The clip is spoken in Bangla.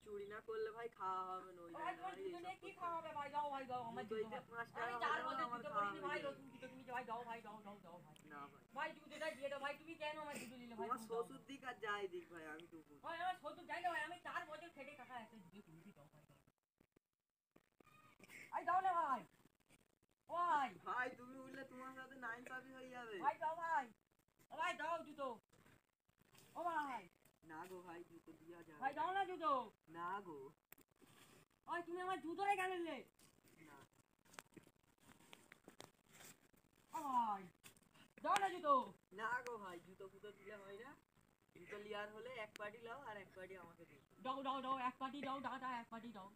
চুরি না করলে ভাই খাওয়া হবে না। ওই ভাই তোমার জুতো নিয়ে কি খাওয়া হবে ভাই? যাও ভাই যাও, আমার জুতো আমি 4 বছর জুতো পরিনি ভাই, নতুন জুতো তুমি ভাই যাও ভাই যাও যাও যাও ভাই। না ভাই ভাই জুতোটা দিয়ে দাও ভাই, তুমি কেন আমার জুতো নিলে ভাই? তোমার শ্বশুর দিক আর যাই দিক ভাই আমি তো ভাই আমার শ্বশুর যাই না ভাই, আমি 4 বছর খেটে টাকা একটা জুতো কিনেছি, যাও ভাই যাও। ভাই যাও না ভাই। ভাই ভাই তুমি উঠলে তোমার সাথে নাইনসাফি হয়ে যাবে। ভাই যাও ভাই। ও ভাই দাও জুতো। ও ভাই না গো ভাই জুতো দিয়া যাবে ভাই দাও না জুতো। না গো। ওই তুমি আমার জুতোটাই কেন নিলে? না ও ভাই দাও না জুতো। না গো ভাই জুতো ফুতো দিলে হয় না। জুতো লিয়ার হলে এক পার্টি লাও আর এক পার্টি আমাকে দিও। দাও দাও দাও, এক পাটি দাও দাদা, এক পাটি দাও।